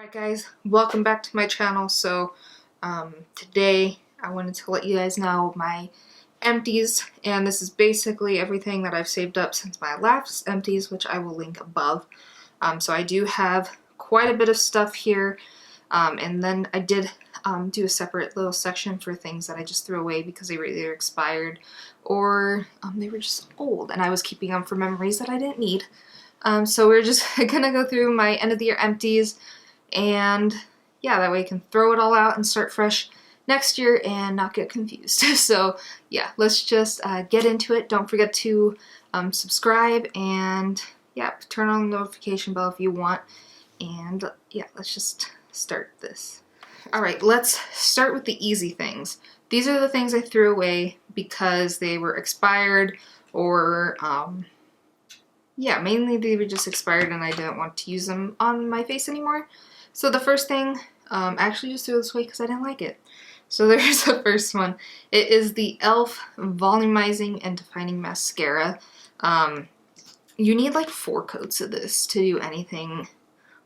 Alright guys, welcome back to my channel. Today I wanted to let you guys know my empties, and this is basically everything that I've saved up since my last empties, which I will link above. So I do have quite a bit of stuff here, and then I did do a separate little section for things that I just threw away because they were either expired or they were just old and I was keeping them for memories that I didn't need. So we're just gonna go through my end of the year empties, and yeah, that way I can throw it all out and start fresh next year and not get confused. So yeah, let's just get into it. Don't forget to subscribe and yeah, turn on the notification bell if you want. And yeah, let's just start this. Alright, let's start with the easy things. These are the things I threw away because they were expired or yeah, mainly they were just expired and I didn't want to use them on my face anymore. So the first thing, I actually just threw this away because I didn't like it. So there's the first one. It is the e.l.f. Volumizing and Defining Mascara. You need like 4 coats of this to do anything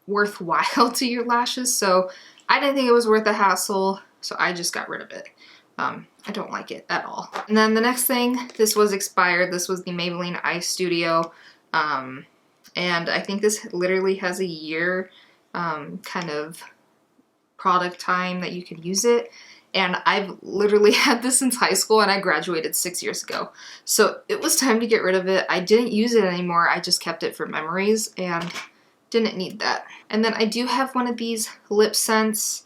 worthwhile to your lashes, so I didn't think it was worth the hassle, so I just got rid of it. I don't like it at all. And then the next thing, this was expired. This was the Maybelline Eye Studio. And I think this literally has a year kind of product time that you can use it, and I've literally had this since high school and I graduated 6 years ago, so it was time to get rid of it. I didn't use it anymore, I just kept it for memories and didn't need that. And then I do have one of these lip scents,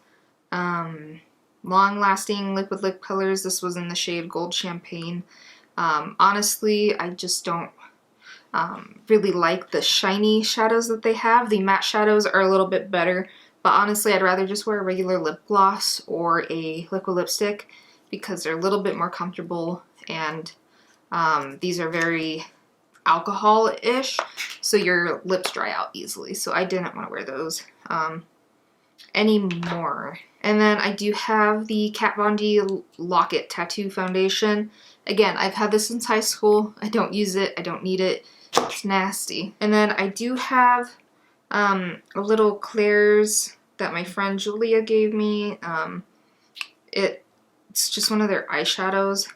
long-lasting liquid lip colors. This was in the shade Gold Champagne. Honestly, I just don't really like the shiny shadows that they have. The matte shadows are a little bit better, but honestly I'd rather just wear a regular lip gloss or a liquid lipstick because they're a little bit more comfortable, and these are very alcohol-ish, so your lips dry out easily, so I didn't want to wear those anymore. And then I do have the Kat Von D Lock-It Tattoo Foundation. Again, I've had this since high school. I don't use it, I don't need it. It's nasty. And then I do have a little Claire's that my friend Julia gave me. It's just one of their eyeshadows.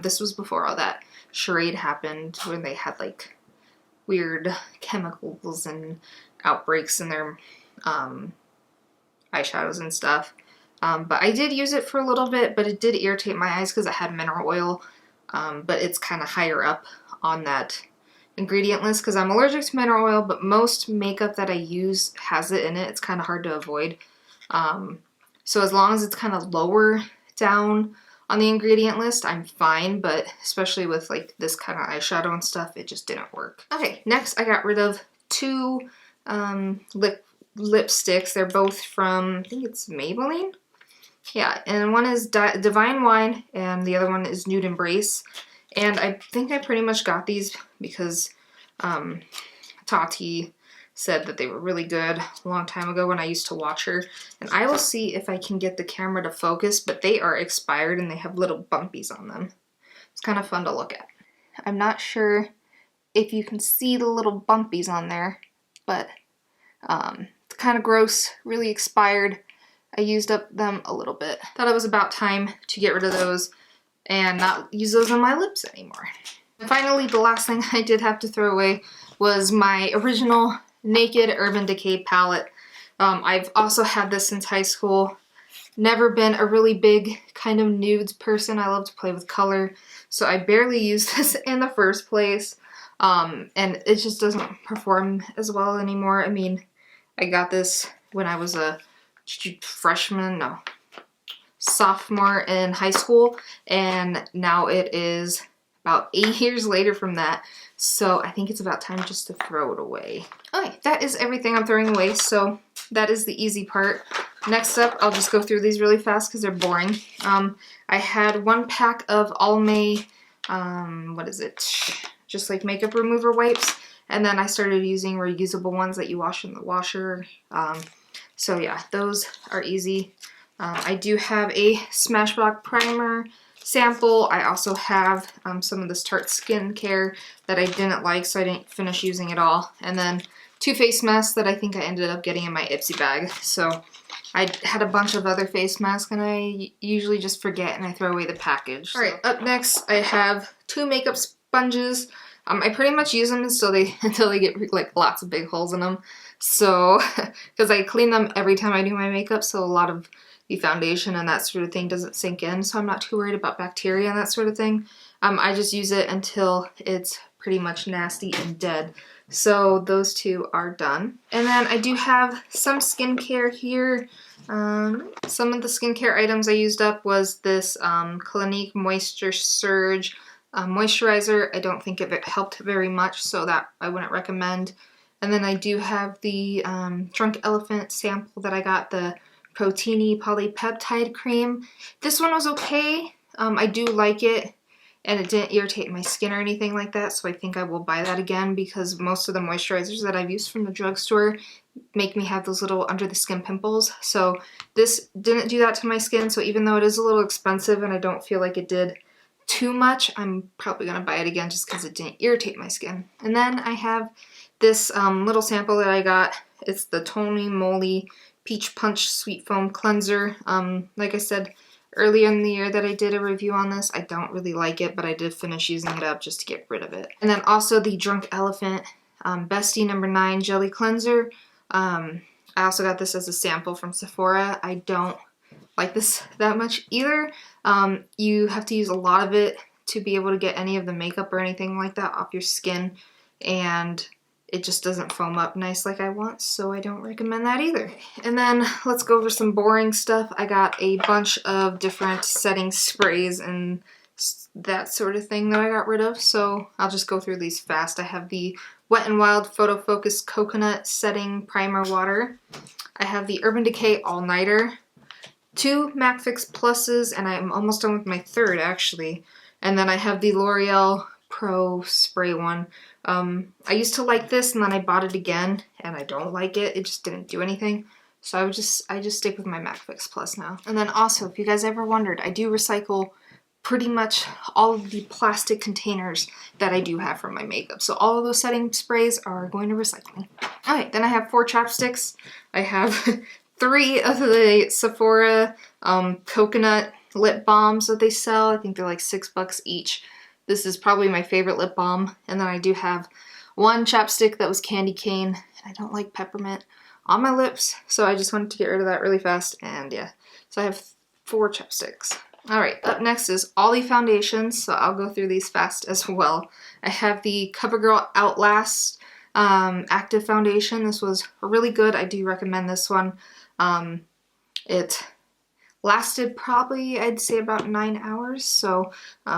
This was before all that charade happened when they had like weird chemicals and outbreaks in their eyeshadows and stuff. But I did use it for a little bit, but it did irritate my eyes because it had mineral oil. But it's kind of higher up on that ingredient list because I'm allergic to mineral oil, but most makeup that I use has it in it. It's kind of hard to avoid. So as long as it's kind of lower down on the ingredient list, I'm fine, but especially with like this kind of eyeshadow and stuff, it just didn't work. Okay, next I got rid of 2 lipsticks. They're both from, I think it's Maybelline? Yeah, and one is Divine Wine and the other one is Nude Embrace. And I think I pretty much got these because Tati said that they were really good a long time ago when I used to watch her. And I will see if I can get the camera to focus, but they are expired and they have little bumpies on them. It's kind of fun to look at. I'm not sure if you can see the little bumpies on there, but it's kind of gross, really expired. I used up them a little bit. Thought it was about time to get rid of those and not use those on my lips anymore. And finally, the last thing I did have to throw away was my original Naked Urban Decay palette. I've also had this since high school. Never been a really big kind of nudes person. I love to play with color, so I barely used this in the first place. And it just doesn't perform as well anymore. I mean, I got this when I was a sophomore in high school, and now it is about 8 years later from that, so I think it's about time just to throw it away. Okay, that is everything I'm throwing away, so that is the easy part. Next up, I'll just go through these really fast because they're boring. I had 1 pack of Almay, what is it? Just like makeup remover wipes, and then I started using reusable ones that you wash in the washer. So yeah, those are easy. I do have a Smashbox primer sample. I also have some of this Tarte skincare that I didn't like, so I didn't finish using it all. And then two face masks that I think I ended up getting in my Ipsy bag. So I had a bunch of other face masks and I usually just forget and I throw away the package. So. Alright, up next I have two makeup sponges. I pretty much use them until they get like lots of big holes in them. So, because I clean them every time I do my makeup, so a lot of the foundation and that sort of thing doesn't sink in, so I'm not too worried about bacteria and that sort of thing. I just use it until it's pretty much nasty and dead. So those two are done. And then I do have some skincare here. Some of the skincare items I used up was this Clinique Moisture Surge moisturizer. I don't think it helped very much, so that I wouldn't recommend. And then I do have the Drunk Elephant sample that I got, the Proteini Polypeptide Cream. This one was okay. I do like it, and it didn't irritate my skin or anything like that, so I think I will buy that again because most of the moisturizers that I've used from the drugstore make me have those little under the skin pimples. So this didn't do that to my skin, so even though it is a little expensive and I don't feel like it did too much, I'm probably going to buy it again just because it didn't irritate my skin. And then I have this little sample that I got. It's the Tony Moly Peach Punch Sweet Foam Cleanser. Like I said earlier in the year that I did a review on this, I don't really like it, but I did finish using it up just to get rid of it. And then also the Drunk Elephant Bestie No. 9 Jelly Cleanser. I also got this as a sample from Sephora. I don't like this that much either. You have to use a lot of it to be able to get any of the makeup or anything like that off your skin, and it just doesn't foam up nice like I want, so I don't recommend that either. And then let's go over some boring stuff. I got a bunch of different setting sprays and that sort of thing that I got rid of, so I'll just go through these fast. I have the Wet n Wild Photo Focus Coconut Setting Primer Water. I have the Urban Decay All Nighter. Two MAC Fix Pluses, and I'm almost done with my third actually. And then I have the L'Oreal Pro Spray one. I used to like this and then I bought it again and I don't like it. It just didn't do anything. So I just stick with my MAC Fix Plus now. And then also, if you guys ever wondered, I do recycle pretty much all of the plastic containers that I do have for my makeup. So all of those setting sprays are going to recycling. Alright, then I have 4 chapsticks. I have 3 of the Sephora coconut lip balms that they sell. I think they're like $6 each. This is probably my favorite lip balm. And then I do have 1 chapstick that was candy cane. And I don't like peppermint on my lips, so I just wanted to get rid of that really fast. And yeah, so I have 4 chapsticks. Alright, up next is all the foundations, so I'll go through these fast as well. I have the CoverGirl Outlast Active Foundation. This was really good. I do recommend this one. It lasted probably, I'd say, about 9 hours, so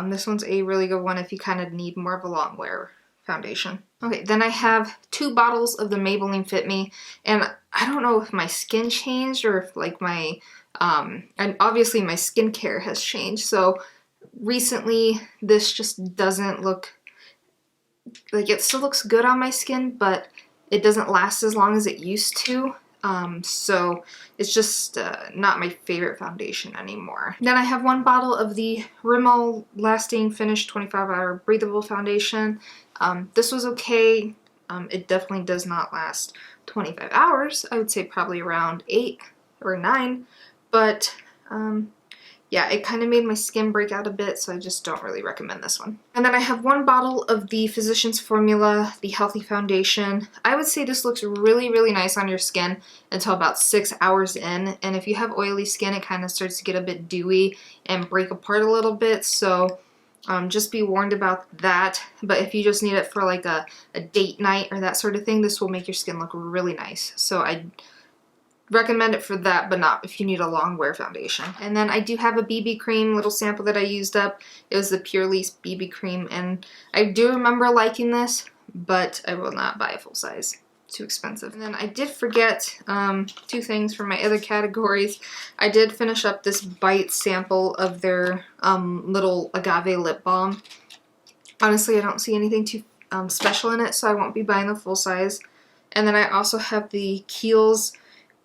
this one's a really good one if you kind of need more of a long wear foundation. Okay, then I have 2 bottles of the Maybelline Fit Me, and I don't know if my skin changed or if like my, and obviously my skincare has changed, so recently this just doesn't look, like it still looks good on my skin, but it doesn't last as long as it used to. So it's just not my favorite foundation anymore. Then I have 1 bottle of the Rimmel Lasting Finish 25-Hour Breathable Foundation. This was okay. It definitely does not last 25 hours. I would say probably around 8 or 9. But yeah, it kind of made my skin break out a bit, so I just don't really recommend this one. And then I have 1 bottle of the Physicians Formula, the Healthy Foundation. I would say this looks really, really nice on your skin until about 6 hours in. And if you have oily skin, it kind of starts to get a bit dewy and break apart a little bit. So just be warned about that. But if you just need it for like a date night or that sort of thing, this will make your skin look really nice. So I recommend it for that, but not if you need a long wear foundation. And then I do have a BB cream little sample that I used up. It was the Pure Lease BB cream, and I do remember liking this, but I will not buy a full size. Too expensive. And then I did forget 2 things from my other categories. I did finish up this Bite sample of their little agave lip balm. Honestly, I don't see anything too special in it, so I won't be buying the full size. And then I also have the Kiehl's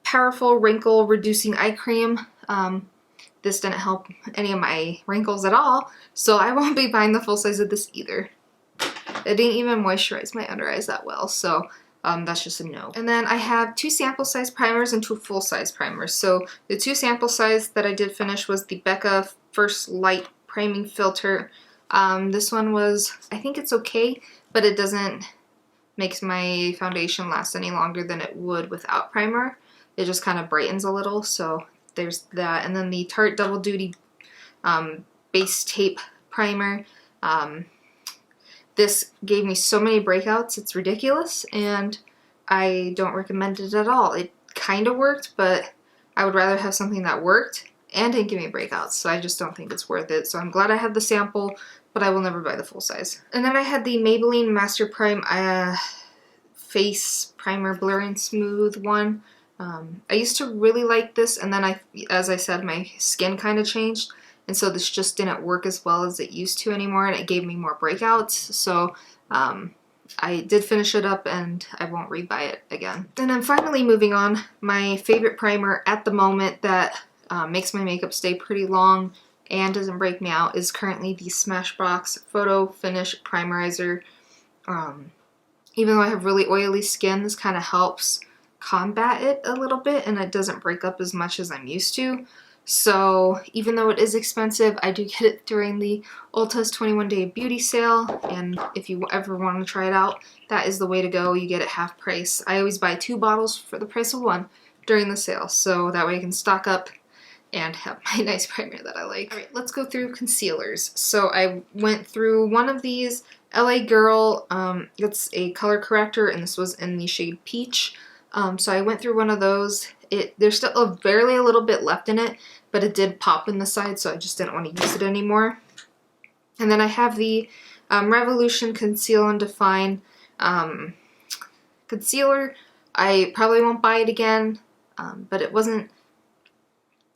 Powerful Wrinkle Reducing Eye Cream. This didn't help any of my wrinkles at all, so I won't be buying the full size of this either. It didn't even moisturize my under eyes that well, so that's just a no. And then I have 2 sample size primers and 2 full size primers. So the 2 sample size that I did finish was the Becca First Light Priming Filter. This one was, I think it's okay, but it doesn't make my foundation last any longer than it would without primer. It just kind of brightens a little, so there's that. And then the Tarte Double Duty Base Tape Primer. This gave me so many breakouts, it's ridiculous, and I don't recommend it at all. It kind of worked, but I would rather have something that worked and didn't give me breakouts, so I just don't think it's worth it. So I'm glad I have the sample, but I will never buy the full size. And then I had the Maybelline Master Prime Face Primer Blur and Smooth one. I used to really like this, and then as I said, my skin kind of changed. And so this just didn't work as well as it used to anymore, and it gave me more breakouts. So I did finish it up, and I won't rebuy it again. And then finally moving on, my favorite primer at the moment that makes my makeup stay pretty long and doesn't break me out is currently the Smashbox Photo Finish Primerizer. Even though I have really oily skin, this kind of helps combat it a little bit, and it doesn't break up as much as I'm used to. So even though it is expensive, I do get it during the Ulta's 21-day beauty sale, and if you ever want to try it out, that is the way to go. You get it half price. I always buy 2 bottles for the price of 1 during the sale, so that way I can stock up and have my nice primer that I like. Alright, let's go through concealers. So I went through one of these, LA Girl, it's a color corrector, and this was in the shade Peach. So I went through one of those. There's still barely a little bit left in it, but it did pop in the side, so I just didn't want to use it anymore. And then I have the Revolution Conceal and Define concealer. I probably won't buy it again, but it wasn't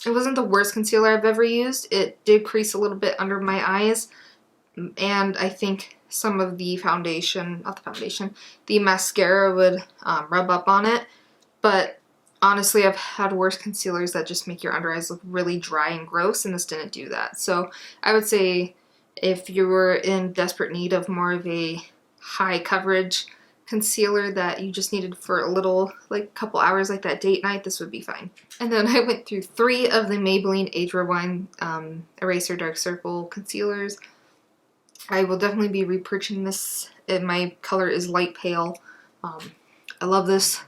the worst concealer I've ever used. It did crease a little bit under my eyes, and I think some of the the mascara would rub up on it, but honestly, I've had worse concealers that just make your under eyes look really dry and gross, and this didn't do that. So I would say if you were in desperate need of more of a high coverage concealer that you just needed for a little, like couple hours, like that date night, this would be fine. And then I went through 3 of the Maybelline Age Rewind Eraser Dark Circle concealers. I will definitely be repurchasing this. My color is light pale. I love this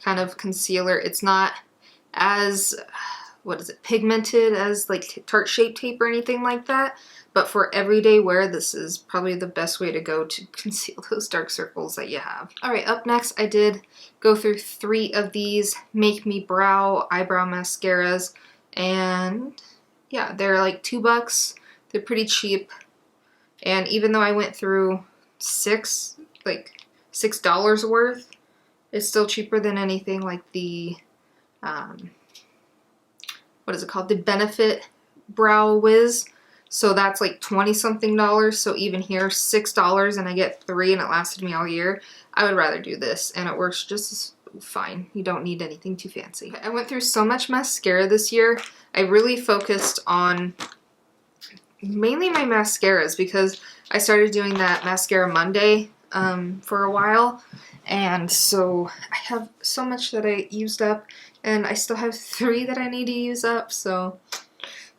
kind of concealer. It's not as, pigmented as like Tarte Shape Tape or anything like that, but for everyday wear, this is probably the best way to go to conceal those dark circles that you have. Alright, up next I did go through 3 of these Make Me Brow eyebrow mascaras, and yeah, they're like $2. They're pretty cheap, and even though I went through $6 worth, it's still cheaper than anything like the, the Benefit Brow Wiz. So that's like 20-something dollars. So even here, $6, and I get 3 and it lasted me all year. I would rather do this, and it works just as fine. You don't need anything too fancy. I went through so much mascara this year. I really focused on mainly my mascaras because I started doing that Mascara Monday for a while. And so I have so much that I used up, and I still have 3 that I need to use up, so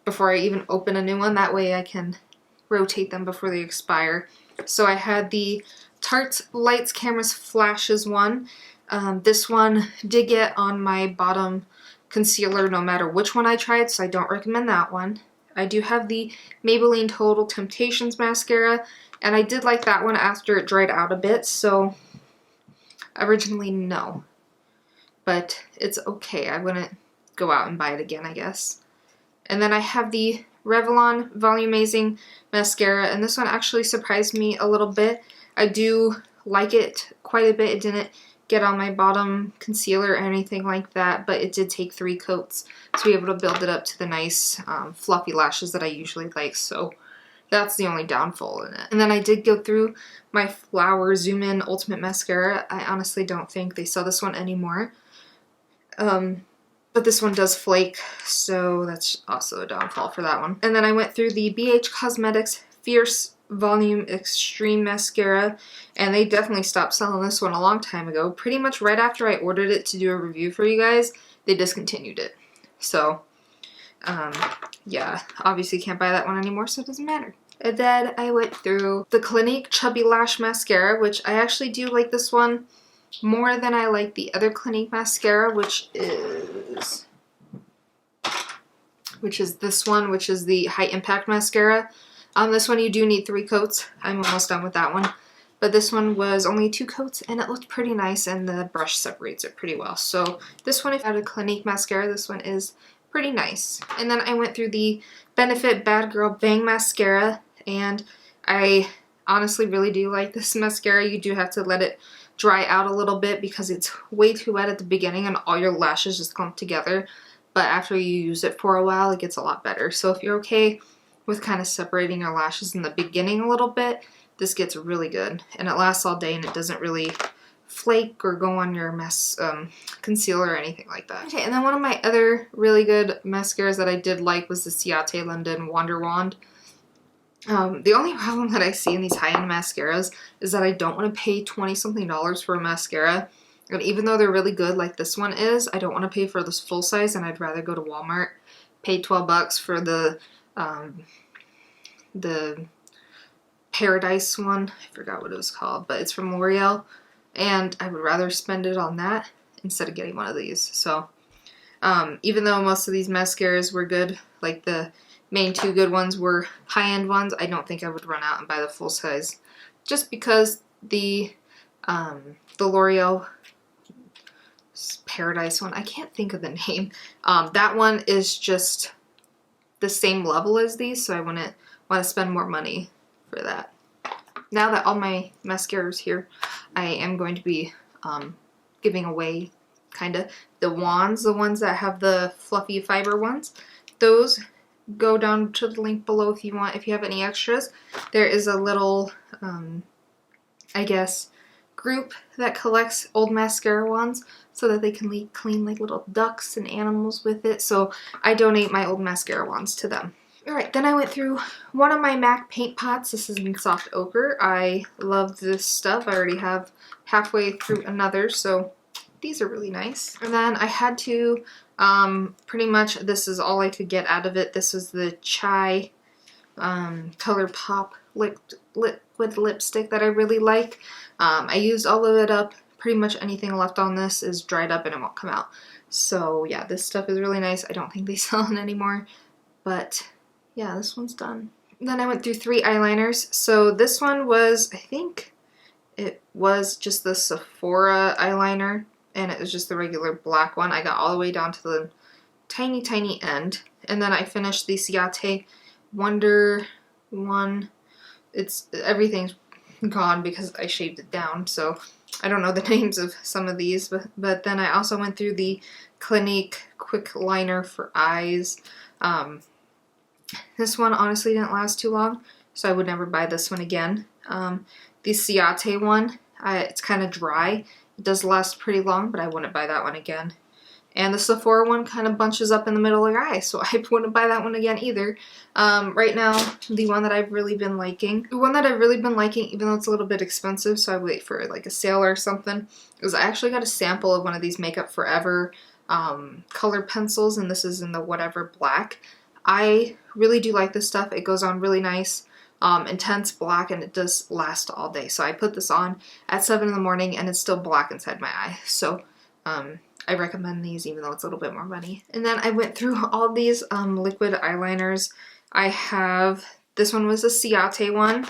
before I even open a new one, that way I can rotate them before they expire. So I had the Tarte Lights, Cameras, Flashes one. This one did get on my bottom concealer no matter which one I tried, so I don't recommend that one. I do have the Maybelline Total Temptations mascara, and I did like that one after it dried out a bit, so originally no, but it's okay. I wouldn't go out and buy it again, I guess. And then I have the Revlon Volumizing mascara, and this one actually surprised me a little bit. I do like it quite a bit. It didn't get on my bottom concealer or anything like that, but it did take 3 coats to be able to build it up to the nice fluffy lashes that I usually like, so that's the only downfall in it. And then I did go through my Flower Zoom In Ultimate Mascara. I honestly don't think they sell this one anymore. But this one does flake, so that's also a downfall for that one. And then I went through the BH Cosmetics Fierce Volume Extreme Mascara, and they definitely stopped selling this one a long time ago. Pretty much right after I ordered it to do a review for you guys, they discontinued it. So, yeah, obviously can't buy that one anymore, so it doesn't matter. And then I went through the Clinique Chubby Lash Mascara, which I actually do like this one more than I like the other Clinique mascara, which is this one, which is the High Impact Mascara. This one you do need 3 coats. I'm almost done with that one. But this one was only 2 coats, and it looked pretty nice, and the brush separates it pretty well. So this one, if you had a Clinique mascara, this one is pretty nice. And then I went through the Benefit Bad Girl Bang Mascara, and I honestly really do like this mascara. You do have to let it dry out a little bit because it's way too wet at the beginning and all your lashes just clump together. But after you use it for a while, it gets a lot better. So if you're okay with kind of separating your lashes in the beginning a little bit, this gets really good. And it lasts all day and it doesn't really flake or go on your concealer or anything like that. Okay, and then one of my other really good mascaras that I did like was the Ciate London Wonder Wand. The only problem that I see in these high-end mascaras is that I don't want to pay $20-something for a mascara. And even though they're really good like this one is, I don't want to pay for this full size, and I'd rather go to Walmart, pay 12 bucks for the Paradise one. I forgot what it was called, but it's from L'Oreal, and I would rather spend it on that instead of getting one of these. So even though most of these mascaras were good, like the main 2 good ones were high-end ones, I don't think I would run out and buy the full size, just because the L'Oreal Paradise one, I can't think of the name, that one is just the same level as these, so I wouldn't want to spend more money for that. Now that all my mascaras here, I am going to be giving away kind of the wands, the ones that have the fluffy fiber ones. Those go down to the link below if you want, if you have any extras. There is a little, I guess, group that collects old mascara wands so that they can clean like little ducks and animals with it. So I donate my old mascara wands to them. Alright, then I went through one of my MAC paint pots. This is in soft ochre. I love this stuff. I already have halfway through another, so these are really nice. And then I had to, pretty much, this is all I could get out of it. This was the Chai Color Pop liquid lipstick that I really like. I used all of it up. Pretty much anything left on this is dried up and it won't come out. So yeah, this stuff is really nice. I don't think they sell it anymore, but yeah, this one's done. Then I went through 3 eyeliners. So this one was, I think it was just the Sephora eyeliner, and it was just the regular black one. I got all the way down to the tiny, tiny end. And then I finished the Ciate Wonder one. Everything's gone because I shaved it down, so I don't know the names of some of these. But then I also went through the Clinique Quick Liner for Eyes. This one honestly didn't last too long, so I would never buy this one again. The Ciate one, it's kind of dry. It does last pretty long, but I wouldn't buy that one again. And the Sephora one kind of bunches up in the middle of your eye, so I wouldn't buy that one again either. Right now, the one that I've really been liking, even though it's a little bit expensive, so I wait for like a sale or something, is I actually got a sample of one of these Makeup Forever color pencils, and this is in the Whatever Black. I really do like this stuff. It goes on really nice, intense black, and it does last all day. So I put this on at 7 in the morning, and it's still black inside my eye. So I recommend these, even though it's a little bit more money. And then I went through all these liquid eyeliners. I have, this one was a Ciate one.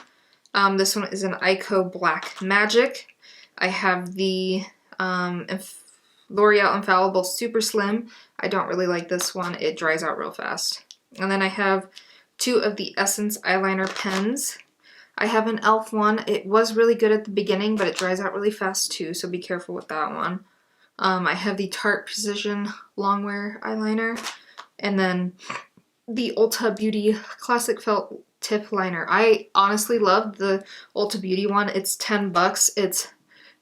This one is an Ico Black Magic. I have the L'Oreal Infallible Super Slim. I don't really like this one. It dries out real fast. And then I have 2 of the Essence eyeliner pens. I have an e.l.f. one. It was really good at the beginning, but it dries out really fast too, so be careful with that one. I have the Tarte Precision Longwear eyeliner, and then the Ulta Beauty Classic Felt Tip Liner. I honestly love the Ulta Beauty one. It's 10 bucks. It's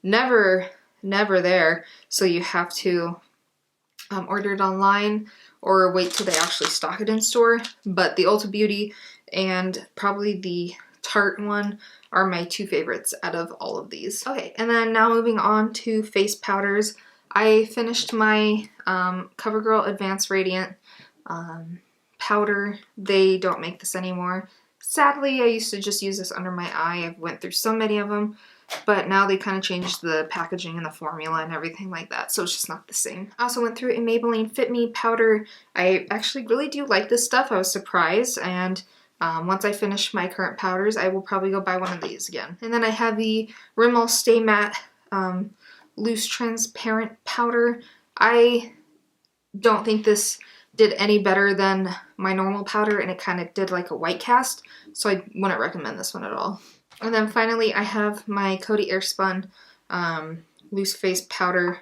never there, so you have to order it online or wait till they actually stock it in store. But the Ulta Beauty and probably the Tarte one are my two favorites out of all of these. Okay, and then now moving on to face powders. I finished my CoverGirl Advanced Radiant powder. They don't make this anymore. Sadly, I used to just use this under my eye. I've went through so many of them, but now they kind of changed the packaging and the formula and everything like that, so it's just not the same. I also went through a Maybelline Fit Me powder. I actually really do like this stuff. I was surprised, and once I finish my current powders, I will probably go buy one of these again. And then I have the Rimmel Stay Matte Loose Transparent powder. I don't think this did any better than my normal powder, and it kind of did like a white cast, so I wouldn't recommend this one at all. And then finally I have my Coty Airspun loose face powder.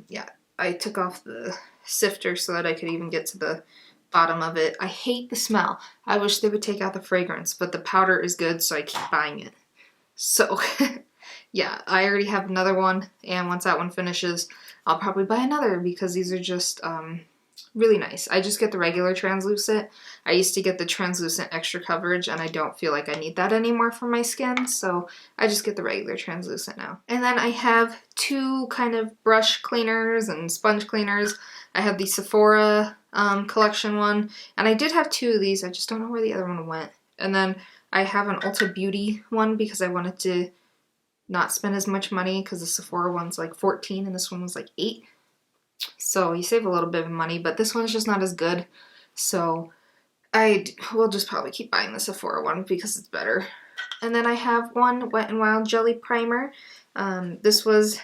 Yeah, I took off the sifter so that I could even get to the bottom of it. I hate the smell. I wish they would take out the fragrance, but the powder is good, so I keep buying it. So yeah, I already have another one, and once that one finishes, I'll probably buy another because these are just really nice. I just get the regular translucent. I used to get the translucent extra coverage, and I don't feel like I need that anymore for my skin, so I just get the regular translucent now. And then I have two kind of brush cleaners and sponge cleaners. I have the Sephora collection one, and I did have two of these. I just don't know where the other one went. And then I have an Ulta Beauty one because I wanted to not spend as much money because the Sephora one's like $14 and this one was like $8. So you save a little bit of money, but this one's just not as good. So I will just probably keep buying the Sephora one because it's better. And then I have one Wet n Wild Jelly Primer. This was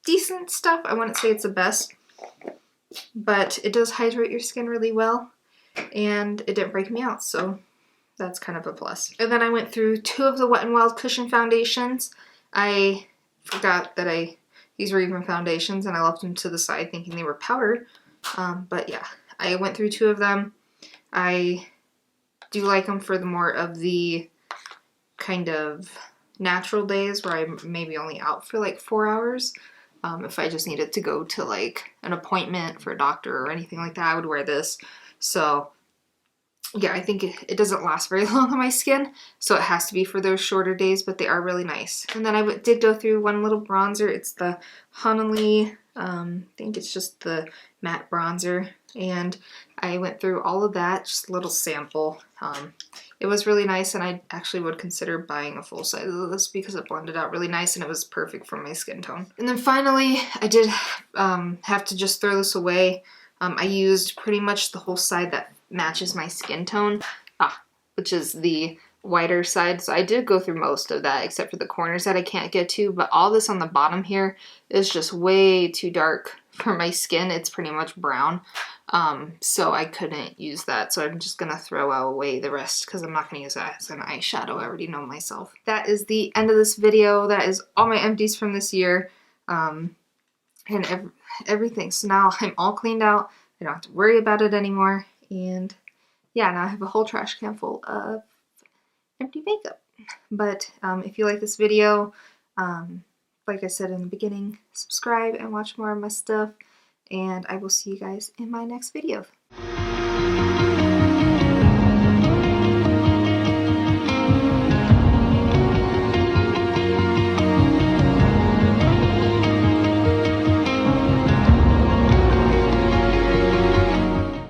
decent stuff. I wouldn't say it's the best, but it does hydrate your skin really well, and it didn't break me out, so that's kind of a plus. And then I went through two of the Wet n Wild Cushion Foundations. I forgot that these were even foundations, and I left them to the side thinking they were powder. But yeah, I went through two of them. I do like them for the more of the kind of natural days where I'm maybe only out for like 4 hours. If I just needed to go to like an appointment for a doctor or anything like that, I would wear this. So yeah, I think it doesn't last very long on my skin, so it has to be for those shorter days, but they are really nice. And then I did go through one little bronzer. It's the Honolulu, I think it's just the matte bronzer, and I went through all of that, just a little sample. It was really nice, and I actually would consider buying a full size of this because it blended out really nice and it was perfect for my skin tone. And then finally, I did have to just throw this away. I used pretty much the whole side that matches my skin tone, which is the whiter side. So I did go through most of that except for the corners that I can't get to, but all this on the bottom here is just way too dark for my skin. It's pretty much brown, so I couldn't use that. So I'm just gonna throw away the rest because I'm not gonna use that as an eyeshadow. I already know myself. That is the end of this video. That is all my empties from this year, and everything. So now I'm all cleaned out. I don't have to worry about it anymore. And yeah, now I have a whole trash can full of empty makeup. But if you like this video, like I said in the beginning, subscribe and watch more of my stuff. And I will see you guys in my next video.